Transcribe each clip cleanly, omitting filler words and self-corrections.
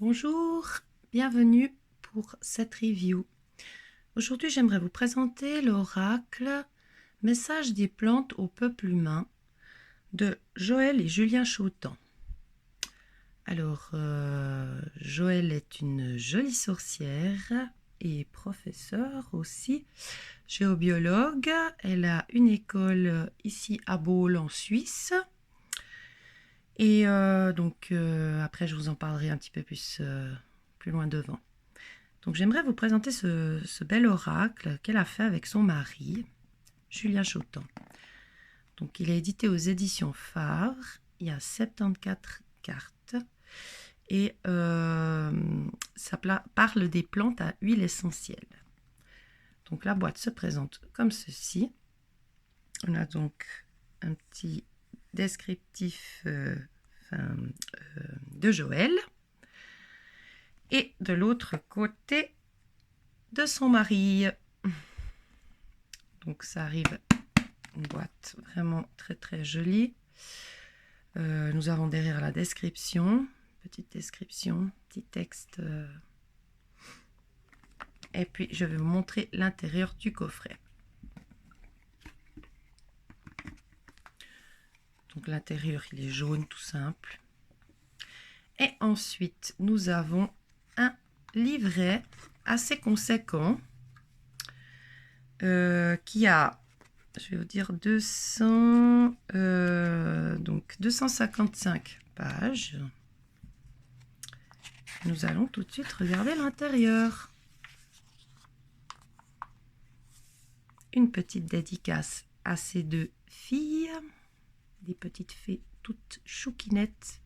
Bonjour, bienvenue pour cette review. Aujourd'hui, j'aimerais vous présenter l'oracle Message des plantes au peuple humain de Joël et Julien Chautan. Alors, Joël est une jolie sorcière et professeure aussi, géobiologue. Elle a une école ici à Baule en Suisse. Et après, je vous en parlerai un petit peu plus loin devant. Donc, j'aimerais vous présenter ce bel oracle qu'elle a fait avec son mari, Julien Chautan. Donc, il est édité aux éditions Phare. Il y a 74 cartes. Et ça parle des plantes à huile essentielle. Donc, la boîte se présente comme ceci. On a donc un petit descriptif de Joël. Et de l'autre côté, de son mari. Donc ça arrive, une boîte vraiment très très jolie. Nous avons derrière la description, petite description, petit texte. Et puis je vais vous montrer l'intérieur du coffret. Donc l'intérieur il est jaune tout simple. Et ensuite nous avons un livret assez conséquent qui a, je vais vous dire, 255 pages. Nous allons tout de suite regarder l'intérieur. Une petite dédicace à ces deux filles, des petites fées toutes chouquinettes.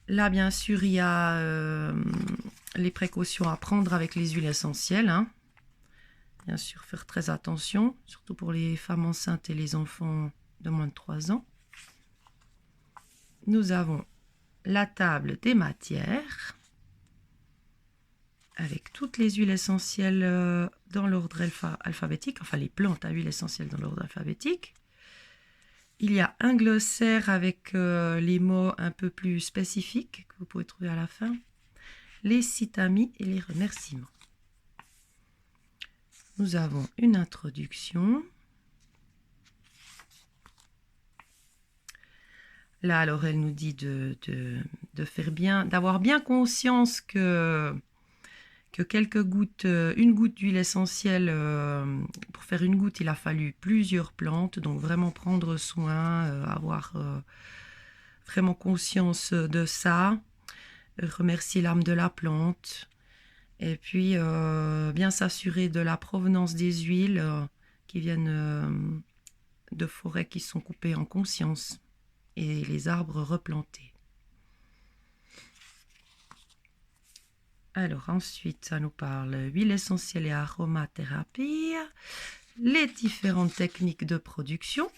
Là, bien sûr, il y a les précautions à prendre avec les huiles essentielles, hein. Bien sûr, faire très attention, surtout pour les femmes enceintes et les enfants de moins de 3 ans. Nous avons la table des matières, avec toutes les huiles essentielles dans l'ordre alphabétique, enfin les plantes à huile essentielle dans l'ordre alphabétique. Il y a un glossaire avec les mots un peu plus spécifiques que vous pouvez trouver à la fin, les sites amis et les remerciements. Nous avons une introduction. Là, alors, elle nous dit de faire bien, d'avoir bien conscience que quelques gouttes, une goutte d'huile essentielle, pour faire une goutte, il a fallu plusieurs plantes. Donc, vraiment prendre soin, avoir vraiment conscience de ça. Remercier l'âme de la plante. Et puis, bien s'assurer de la provenance des huiles qui viennent de forêts qui sont coupées en conscience et les arbres replantés. Alors ensuite, ça nous parle huile essentielle et aromathérapie, les différentes techniques de production,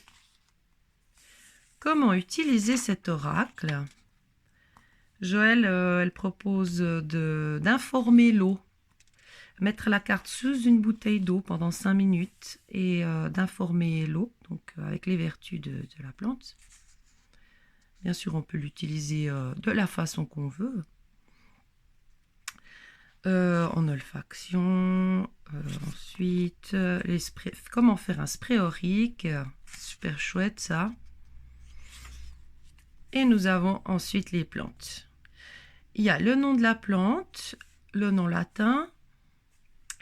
comment utiliser cet oracle. Joël, elle propose d'informer l'eau, mettre la carte sous une bouteille d'eau pendant 5 minutes et d'informer l'eau, donc avec les vertus de la plante. Bien sûr, on peut l'utiliser de la façon qu'on veut. En olfaction, ensuite, comment faire un spray aurique, super chouette ça. Et nous avons ensuite les plantes. Il y a le nom de la plante, le nom latin,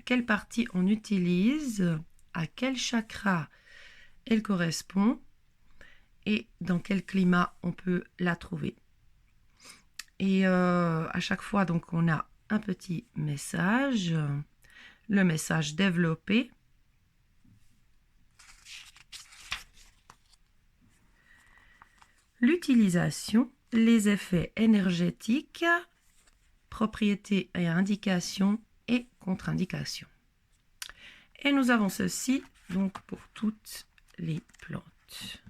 quelle partie on utilise, à quel chakra elle correspond et dans quel climat on peut la trouver. Et à chaque fois, donc, on a un petit message, le message développé. L'utilisation, les effets énergétiques, propriétés et indications et contre-indications. Et nous avons ceci donc pour toutes les plantes.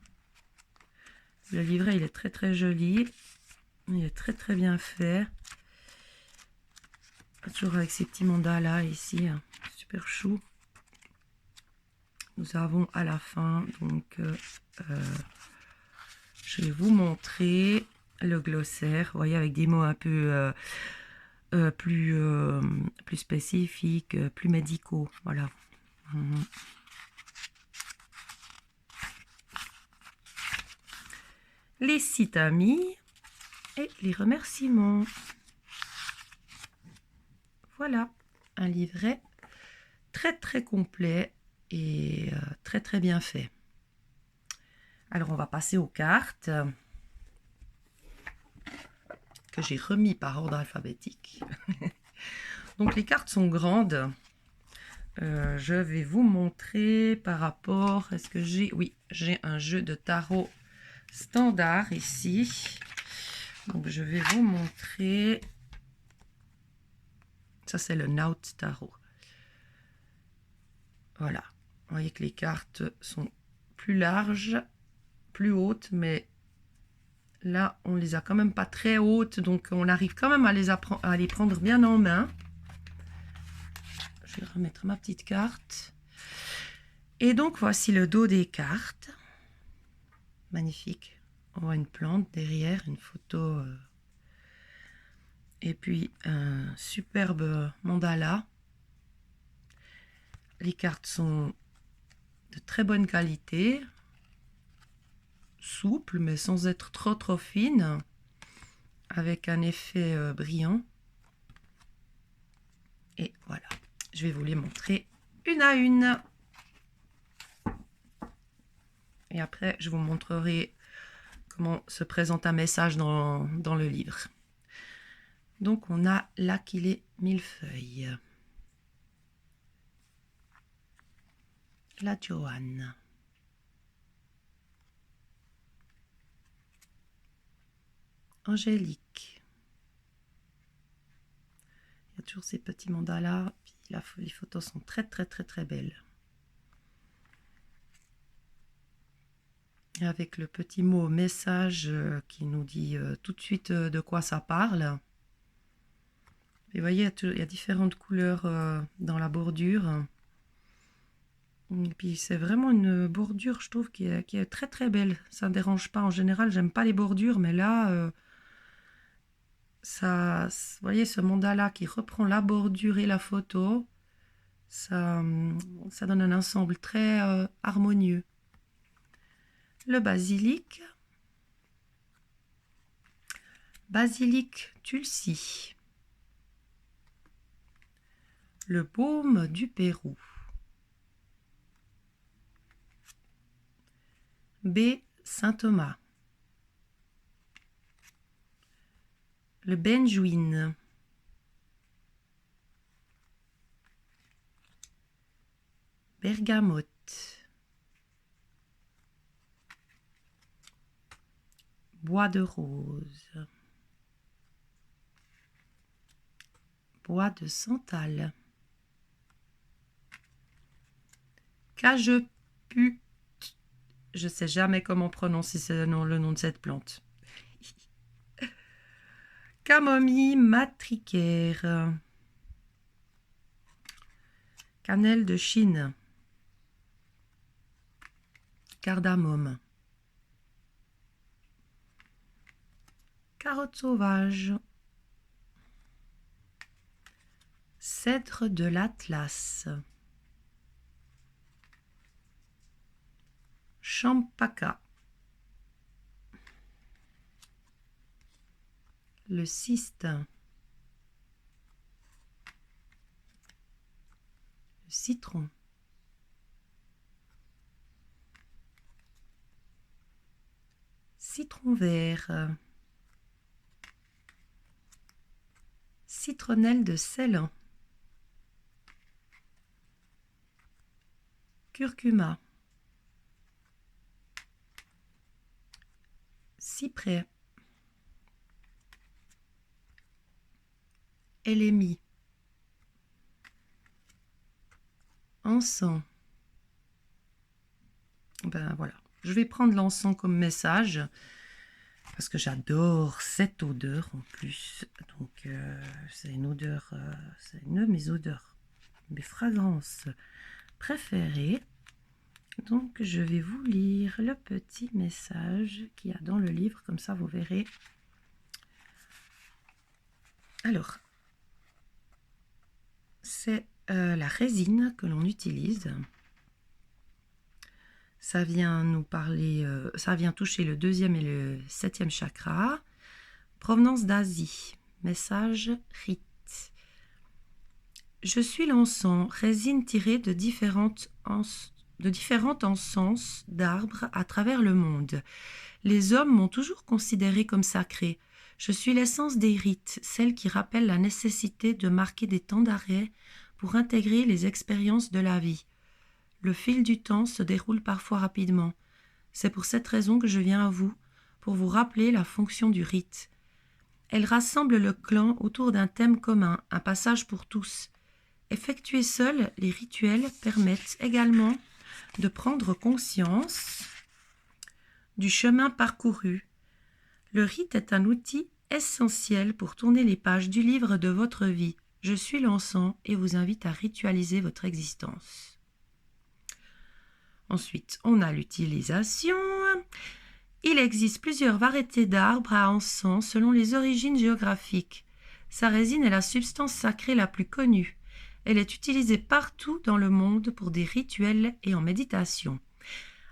Le livret, il est très très joli, il est très très bien fait. Toujours avec ces petits mandalas ici, super chou. Nous avons à la fin, donc, je vais vous montrer le glossaire, vous voyez, avec des mots un peu plus spécifiques, plus médicaux. Voilà. Les sites amis et les remerciements. Voilà, un livret très très complet et très très bien fait. Alors on va passer aux cartes que j'ai remis par ordre alphabétique. Donc les cartes sont grandes. Je vais vous montrer par rapport, est-ce que j'ai, oui, j'ai un jeu de tarot standard ici. Donc je vais vous montrer, ça c'est le Naut Tarot. Voilà, vous voyez que les cartes sont plus larges, plus hautes, mais là on les a quand même pas très hautes, donc on arrive quand même à les prendre bien en main. Je vais remettre ma petite carte. Et donc voici le dos des cartes. Magnifique. On voit une plante derrière, une photo. Et puis un superbe mandala. Les cartes sont de très bonne qualité. Souples, mais sans être trop fines. Avec un effet brillant. Et voilà. Je vais vous les montrer une à une. Et après, je vous montrerai comment se présente un message dans le livre. Donc, on a l'Aquilée millefeuille. La Joanne. Angélique. Il y a toujours ces petits mandalas. Puis les photos sont très belles. Avec le petit mot message qui nous dit tout de suite de quoi ça parle. Et vous voyez, il y a différentes couleurs dans la bordure. Et puis c'est vraiment une bordure, je trouve, qui est très belle. Ça ne dérange pas. En général, j'aime pas les bordures, mais là, ça, vous voyez, ce mandala qui reprend la bordure et la photo, ça donne un ensemble très harmonieux. Le basilic. Basilic tulsi. Le baume du Pérou. B. Saint-Thomas. Le benjoin. Bergamote. Bois de rose. Bois de santal. Cajeput. Je sais jamais comment prononcer le nom de cette plante. Camomille matricaire. Cannelle de Chine. Cardamome. Carotte sauvage. Cèdre de l'Atlas. Champaka. Le cyste. Le citron. Citron vert. Citronnelle de Ceylan. Curcuma. Cyprès. Élémie. Encens. Ben voilà. Je vais prendre l'encens comme message parce que j'adore cette odeur en plus. Donc c'est une odeur, c'est une de mes odeurs, mes fragrances préférées. Donc je vais vous lire le petit message qu'il y a dans le livre, comme ça vous verrez. Alors, c'est la résine que l'on utilise. Ça vient nous parler, ça vient toucher le 2e et le 7e chakra. Provenance d'Asie. Message rite. Je suis l'encens, résine tirée de différentes encens d'arbres à travers le monde. Les hommes m'ont toujours considéré comme sacré. Je suis l'essence des rites, celle qui rappelle la nécessité de marquer des temps d'arrêt pour intégrer les expériences de la vie. Le fil du temps se déroule parfois rapidement. C'est pour cette raison que je viens à vous, pour vous rappeler la fonction du rite. Elle rassemble le clan autour d'un thème commun, un passage pour tous. Effectués seuls, les rituels permettent également de prendre conscience du chemin parcouru. Le rite est un outil essentiel pour tourner les pages du livre de votre vie. Je suis l'encens et vous invite à ritualiser votre existence. Ensuite, on a l'utilisation. Il existe plusieurs variétés d'arbres à encens selon les origines géographiques. Sa résine est la substance sacrée la plus connue. Elle est utilisée partout dans le monde pour des rituels et en méditation.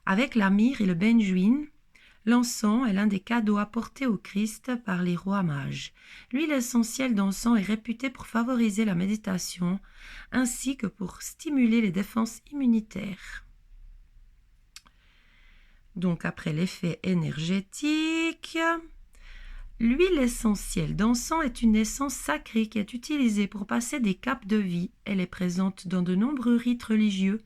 Avec la myrrhe et le benjuin, l'encens est l'un des cadeaux apportés au Christ par les rois mages. L'huile essentielle d'encens est réputée pour favoriser la méditation ainsi que pour stimuler les défenses immunitaires. Donc après l'effet énergétique, l'huile essentielle d'encens est une essence sacrée qui est utilisée pour passer des caps de vie. Elle est présente dans de nombreux rites religieux,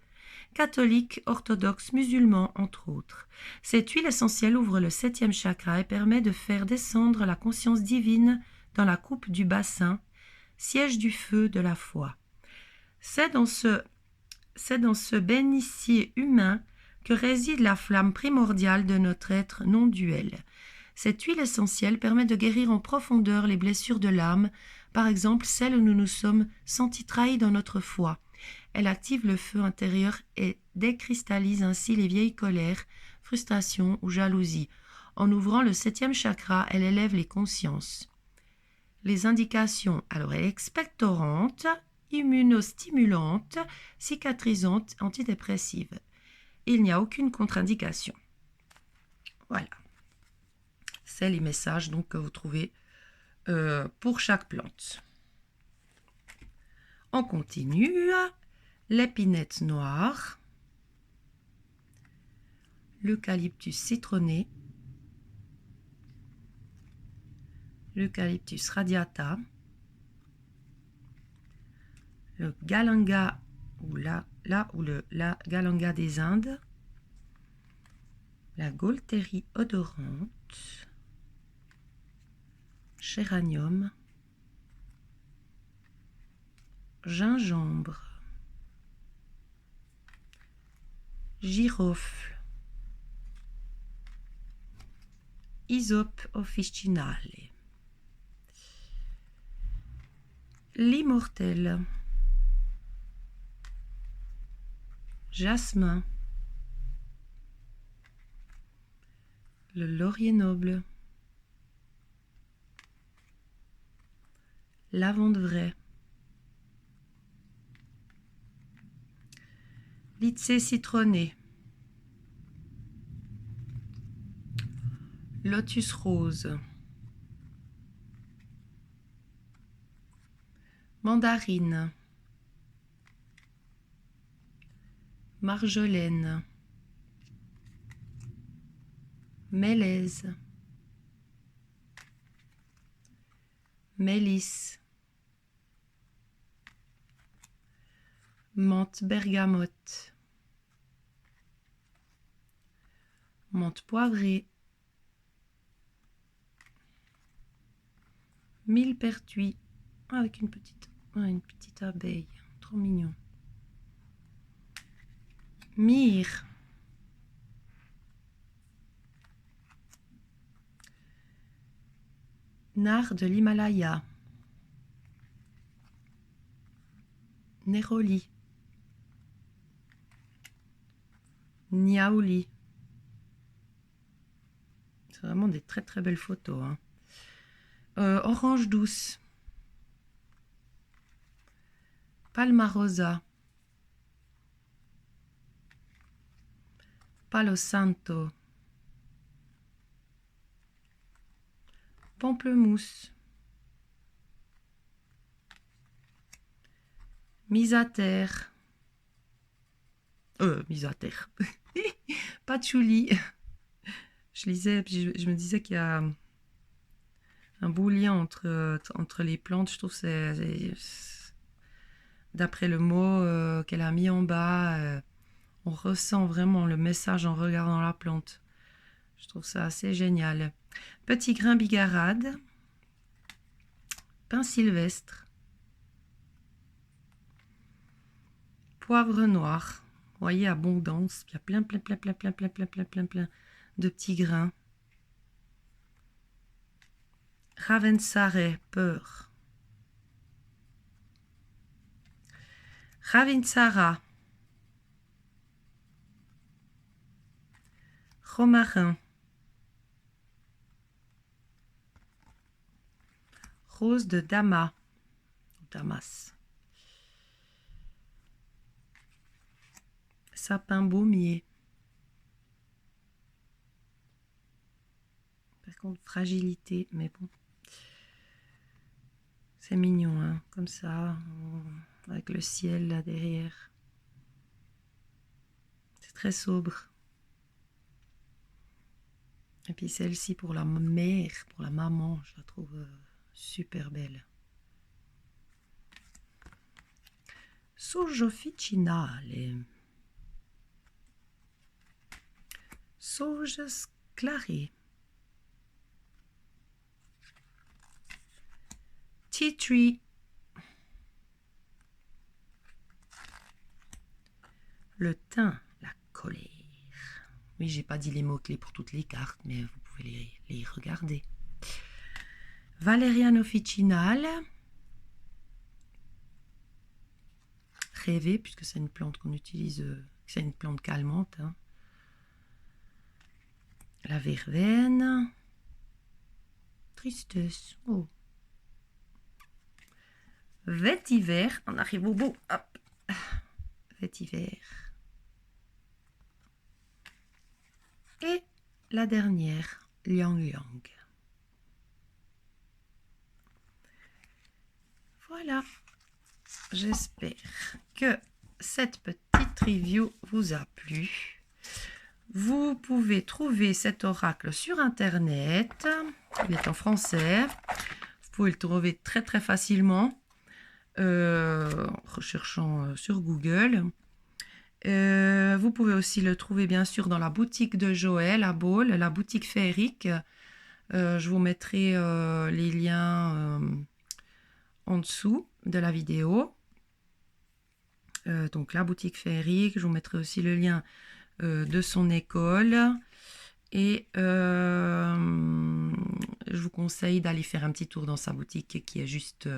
catholiques, orthodoxes, musulmans, entre autres. Cette huile essentielle ouvre le 7e chakra et permet de faire descendre la conscience divine dans la coupe du bassin, siège du feu de la foi. C'est dans ce bénitier humain que réside la flamme primordiale de notre être non-duel. Cette huile essentielle permet de guérir en profondeur les blessures de l'âme, par exemple celles où nous nous sommes sentis trahis dans notre foi. Elle active le feu intérieur et décristallise ainsi les vieilles colères, frustrations ou jalousies. En ouvrant le 7e chakra, elle élève les consciences. Les indications, alors elle est expectorante, immunostimulante, cicatrisante, antidépressive. Il n'y a aucune contre-indication. Voilà. C'est les messages donc, que vous trouvez pour chaque plante. On continue. L'épinette noire, l'eucalyptus citronné, l'eucalyptus radiata, le galanga ou la galanga des Indes, la gaultérie odorante, géranium, gingembre, girofle, hysope officinale, l'immortel, jasmin, le laurier noble, lavande vraie, lycée citronné, lotus rose, mandarine, marjolaine, mélèze, mélisse, menthe bergamote, menthe poivrée, millepertuis avec une petite abeille, trop mignon. Myrrhe, nard de l'Himalaya, néroli, niaouli. C'est vraiment des très très belles photos. Orange douce, Palmarosa, Palo Santo, Pamplemousse, Mise à terre, Patchouli. Je lisais, puis je me disais qu'il y a un beau lien entre les plantes. Je trouve que d'après le mot qu'elle a mis en bas, on ressent vraiment le message en regardant la plante. Je trouve ça assez génial. Petit grain bigarade, pin sylvestre, poivre noir. Vous voyez, abondance. Il y a plein de petits grains. Ravensare, peur. Ravinsara, romarin. Rose de Damas, Damas. Sapin baumier. Par contre, fragilité, mais bon. C'est mignon, hein, comme ça, avec le ciel là derrière. C'est très sobre. Et puis celle-ci pour la mère, pour la maman, je la trouve super belle. Sauge officinale. Sauge sclaré. Tea tree. Le thym, la colère. Oui, j'ai pas dit les mots-clés pour toutes les cartes, mais vous pouvez les regarder. Valériane officinale. Rêver, puisque c'est une plante qu'on utilise, c'est une plante calmante. Hein. La verveine. Tristesse. Oh. Vétiver. On arrive au bout. Hop. Vétiver. Et la dernière, Liang Liang. Voilà. J'espère que cette petite review vous a plu. Vous pouvez trouver cet oracle sur internet. Il est en français. Vous pouvez le trouver très très facilement en recherchant sur Google. Vous pouvez aussi le trouver bien sûr dans la boutique de Joël à Baule, la boutique féerique. Je vous mettrai les liens en dessous de la vidéo. Donc la boutique féerique, je vous mettrai aussi le lien de son école. Et je vous conseille d'aller faire un petit tour dans sa boutique qui est juste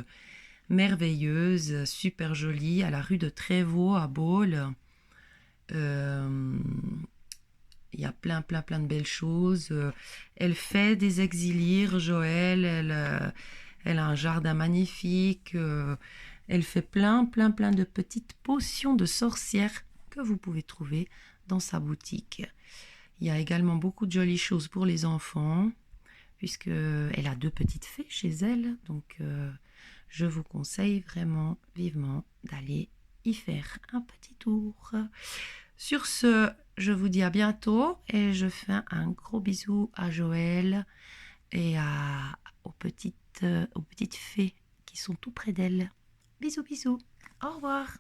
merveilleuse, super jolie, à la rue de Trévaux à Baule. Il y a plein de belles choses. Elle fait des exilirs, Joël. Elle a un jardin magnifique. Elle fait plein de petites potions de sorcière que vous pouvez trouver dans sa boutique. Il y a également beaucoup de jolies choses pour les enfants, puisqu'elle a 2 petites fées chez elle. Donc, je vous conseille vraiment vivement d'aller y faire un petit tour. Sur ce, je vous dis à bientôt et je fais un gros bisou à Joël et aux petites fées qui sont tout près d'elle. Bisous, bisous. Au revoir.